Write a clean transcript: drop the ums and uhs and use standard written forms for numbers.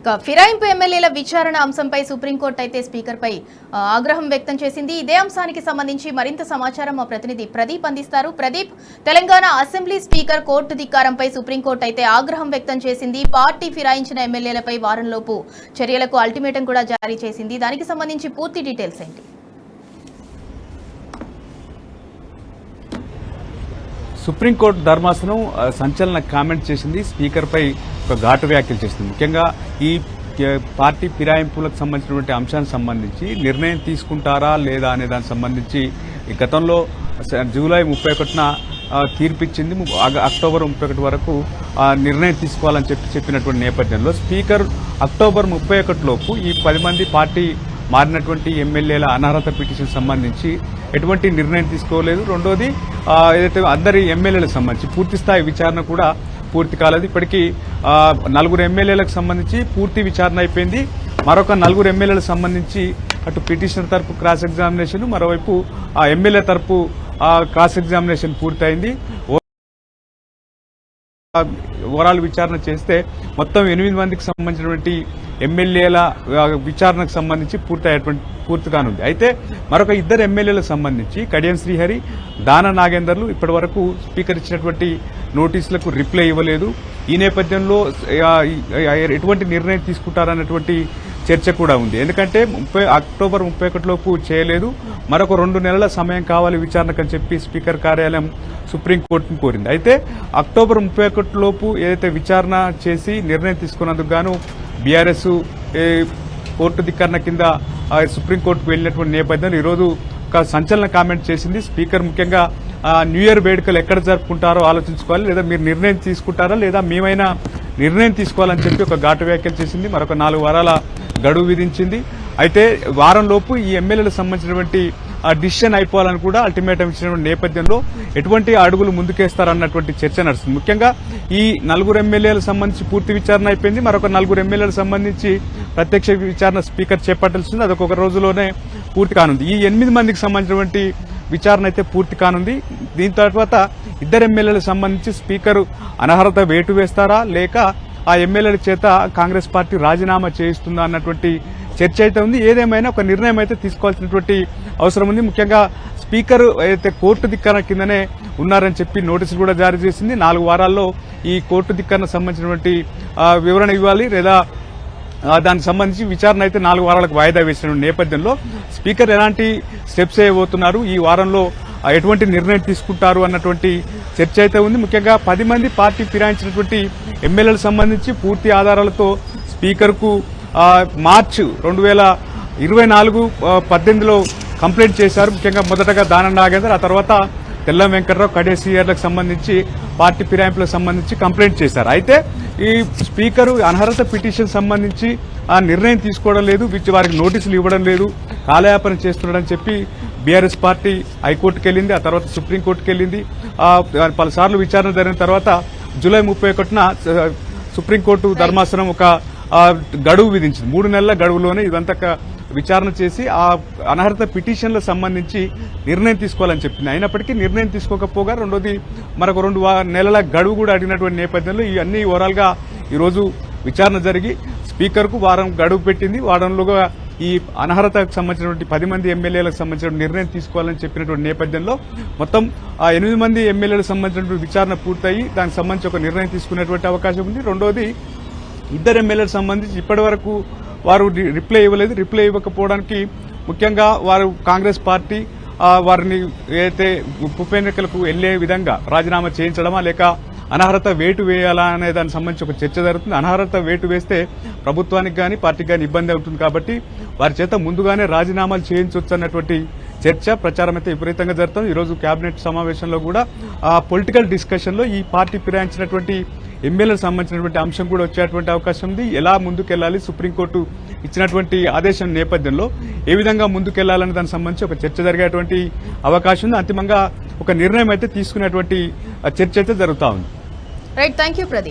ఇక ఫిరాయింపు ఎమ్మెల్యేల విచారణ అంశంపై సుప్రీంకోర్టు అయితే స్పీకర్పై ఆగ్రహం వ్యక్తం చేసింది. ఇదే అంశానికి సంబంధించి మరింత సమాచారం మా ప్రతినిధి ప్రదీప్ అందిస్తారు. Pradeep, Telangana assembly speaker court ధిక్కారంపై సుప్రీంకోర్టు అయితే ఆగ్రహం వ్యక్తం చేసింది. పార్టీ ఫిరాయించిన ఎమ్మెల్యేలపై వారంలోపు చర్యలకు అల్టిమేటం కూడా జారీ చేసింది. దానికి సంబంధించి పూర్తి డీటెయిల్స్ ఏంటి? సుప్రీంకోర్టు ధర్మాసనం సంచలన కామెంట్ చేసింది. స్పీకర్పై ఒక ఘాటు వ్యాఖ్యలు చేసింది. ముఖ్యంగా ఈ పార్టీ ఫిరాయింపులకు సంబంధించినటువంటి అంశానికి సంబంధించి నిర్ణయం తీసుకుంటారా లేదా అనే దానికి సంబంధించి గతంలో జూలై 31న తీర్పిచ్చింది. అక్టోబర్ 31 వరకు నిర్ణయం తీసుకోవాలని చెప్పినటువంటి నేపథ్యంలో స్పీకర్ అక్టోబర్ 31 లోపు ఈ 10 మంది పార్టీ మారినటువంటి ఎమ్మెల్యేల అనర్హత పిటిషన్ సంబంధించి ఎటువంటి నిర్ణయం తీసుకోలేదు. రెండోది ఏదైతే అందరి ఎమ్మెల్యేలకు సంబంధించి పూర్తిస్థాయి విచారణ కూడా పూర్తి కాలేదు. ఇప్పటికీ 4 ఎమ్మెల్యేలకు సంబంధించి పూర్తి విచారణ అయిపోయింది. మరొక 4 ఎమ్మెల్యేలకు సంబంధించి అటు పిటిషనర్ తరపు క్రాస్ ఎగ్జామినేషన్, మరోవైపు ఆ ఎమ్మెల్యే తరపు క్రాస్ ఎగ్జామినేషన్ పూర్తయింది. ఓవరాల్ విచారణ చేస్తే మొత్తం 8 మందికి సంబంధించినటువంటి ఎమ్మెల్యేల విచారణకు సంబంధించి పూర్తి కానుంది. అయితే మరొక 2 ఎమ్మెల్యేలకు సంబంధించి కడియం శ్రీహరి, దాన నాగేందర్లు ఇప్పటి వరకు స్పీకర్ ఇచ్చినటువంటి నోటీసులకు రిప్లై ఇవ్వలేదు. ఈ నేపథ్యంలో ఎటువంటి నిర్ణయం తీసుకుంటారన్నటువంటి చర్చ కూడా ఉంది. ఎందుకంటే అక్టోబర్ 31 లోపు చేయలేదు, మరొక 2 నెలల సమయం కావాలి విచారణకు అని చెప్పి స్పీకర్ కార్యాలయం సుప్రీంకోర్టును కోరింది. అయితే అక్టోబర్ 31 లోపు ఏదైతే విచారణ చేసి నిర్ణయం తీసుకున్నందుకు గాను బీఆర్ఎస్ కోర్టు ధిక్కరణ కింద సుప్రీంకోర్టుకు వెళ్లినటువంటి నేపథ్యంలో ఈరోజు ఒక సంచలన కామెంట్ చేసింది. స్పీకర్ ముఖ్యంగా న్యూ ఇయర్ వేడుకలు ఎక్కడ జరుపుకుంటారో ఆలోచించుకోవాలి, లేదా మీరు నిర్ణయం తీసుకుంటారా లేదా మేమైనా నిర్ణయం తీసుకోవాలని చెప్పి ఒక ఘాటు వ్యాఖ్యలు చేసింది. మరొక 4 వారాల గడువు విధించింది. అయితే వారంలోపు ఈ ఎమ్మెల్యేలకు సంబంధించినటువంటి డిసిషన్ అయిపోవాలని కూడా అల్టిమేటం ఇచ్చినటువంటి నేపథ్యంలో ఎటువంటి అడుగులు ముందుకేస్తారన్నటువంటి చర్చ నడుస్తుంది. ముఖ్యంగా ఈ 4 ఎమ్మెల్యేలకు సంబంధించి పూర్తి విచారణ అయిపోయింది. మరొక 4 ఎమ్మెల్యేలకు సంబంధించి ప్రత్యక్ష విచారణ స్పీకర్ చేపట్టాల్సింది. అదొక రోజులోనే పూర్తి కానుంది. ఈ 8 మందికి సంబంధించినటువంటి విచారణ అయితే పూర్తి కానుంది. దీని తర్వాత 2 ఎమ్మెల్యేలకు సంబంధించి స్పీకర్ అనర్హత వేటు వేస్తారా లేక ఆ ఎమ్మెల్యేల చేత కాంగ్రెస్ పార్టీ రాజీనామా చేయిస్తుందా అన్నటువంటి చర్చ అయితే ఉంది. ఏదేమైనా ఒక నిర్ణయం అయితే తీసుకోవాల్సినటువంటి అవసరం ఉంది. ముఖ్యంగా స్పీకర్ అయితే కోర్టు ధిక్కరణ కిందనే ఉన్నారని చెప్పి నోటీసులు కూడా జారీ చేసింది. 4 వారాల్లో ఈ కోర్టు ధిక్కరణ సంబంధించినటువంటి వివరణ ఇవ్వాలి, లేదా దానికి సంబంధించి విచారణ అయితే 4 వారాలకు వాయిదా వేసిన నేపథ్యంలో స్పీకర్ ఎలాంటి స్టెప్స్ వేయబోతున్నారు, ఈ వారంలో ఎటువంటి నిర్ణయం తీసుకుంటారు అన్నటువంటి చర్చ అయితే ఉంది. ముఖ్యంగా 10 మంది పార్టీ ఫిరాయించినటువంటి ఎమ్మెల్యేలకు సంబంధించి పూర్తి ఆధారాలతో స్పీకర్కు మార్చి 2024 18లో కంప్లైంట్ చేశారు. ముఖ్యంగా మొదటగా దానం నాగేందర్, ఆ తర్వాత తెల్లం వెంకట్రావు, కడియం శ్రీహరికి సంబంధించి పార్టీ ఫిరాయింపులకు సంబంధించి కంప్లైంట్ చేశారు. అయితే ఈ స్పీకరు అనర్హత పిటిషన్ సంబంధించి ఆ నిర్ణయం తీసుకోవడం లేదు, వారికి నోటీసులు ఇవ్వడం లేదు, కాలయాపన చేస్తున్నాడని చెప్పి బీఆర్ఎస్ పార్టీ హైకోర్టుకు వెళ్లింది. ఆ తర్వాత సుప్రీంకోర్టుకు వెళ్లింది. పలుసార్లు విచారణ జరిగిన తర్వాత జూలై 31న సుప్రీంకోర్టు ధర్మాసనం ఒక గడువు విధించింది. 3 నెలల గడువులోనే ఇదంతా విచారణ చేసి ఆ అనర్హత పిటిషన్లకు సంబంధించి నిర్ణయం తీసుకోవాలని చెప్పింది. అయినప్పటికీ నిర్ణయం తీసుకోకపోగా రెండోది మరొక 2 నెలల గడువు కూడా అడిగినటువంటి నేపథ్యంలో ఇవన్నీ ఓవరాల్ గా ఈరోజు విచారణ జరిగి స్పీకర్కు వారం గడువు పెట్టింది. వారంలోగా ఈ అనర్హతకు సంబంధించినటువంటి 10 మంది ఎమ్మెల్యేలకు సంబంధించిన నిర్ణయం తీసుకోవాలని చెప్పినటువంటి నేపథ్యంలో మొత్తం 8 మంది ఎమ్మెల్యేలకు సంబంధించినటువంటి విచారణ పూర్తయి దానికి సంబంధించి ఒక నిర్ణయం తీసుకునేటువంటి అవకాశం ఉంది. రెండోది 2 ఎమ్మెల్యేలకు సంబంధించి ఇప్పటి వరకు వారు రిప్లై ఇవ్వలేదు. రిప్లై ఇవ్వకపోవడానికి ముఖ్యంగా వారు కాంగ్రెస్ పార్టీ వారిని ఏదైతే ఉప ఎన్నికలకు వెళ్లే విధంగా రాజీనామా చేయించడమా లేక అనర్హత వేటు వేయాలా అనే దానికి సంబంధించి ఒక చర్చ జరుగుతుంది. అనర్హత వేటు వేస్తే ప్రభుత్వానికి కానీ పార్టీకి కానీ ఇబ్బంది అవుతుంది కాబట్టి వారి చేత ముందుగానే రాజీనామాలు చేయించవచ్చు అన్నటువంటి చర్చ ప్రచారం అయితే విపరీతంగా జరుగుతుంది. ఈరోజు కేబినెట్ సమావేశంలో కూడా పొలిటికల్ డిస్కషన్ లో ఈ పార్టీ ఫిరాయించినటువంటి ఎమ్మెల్యేలకు సంబంధించినటువంటి అంశం కూడా వచ్చేటువంటి అవకాశం ఉంది. ఎలా ముందుకెళ్లాలి, సుప్రీంకోర్టు ఇచ్చినటువంటి ఆదేశం నేపథ్యంలో ఏ విధంగా ముందుకెళ్లాలనే దానికి సంబంధించి ఒక చర్చ జరిగేటువంటి అవకాశం ఉంది. అంతిమంగా ఒక నిర్ణయం అయితే తీసుకునేటువంటి చర్చ అయితే జరుగుతా ఉంది. Right, thank you Pradeep.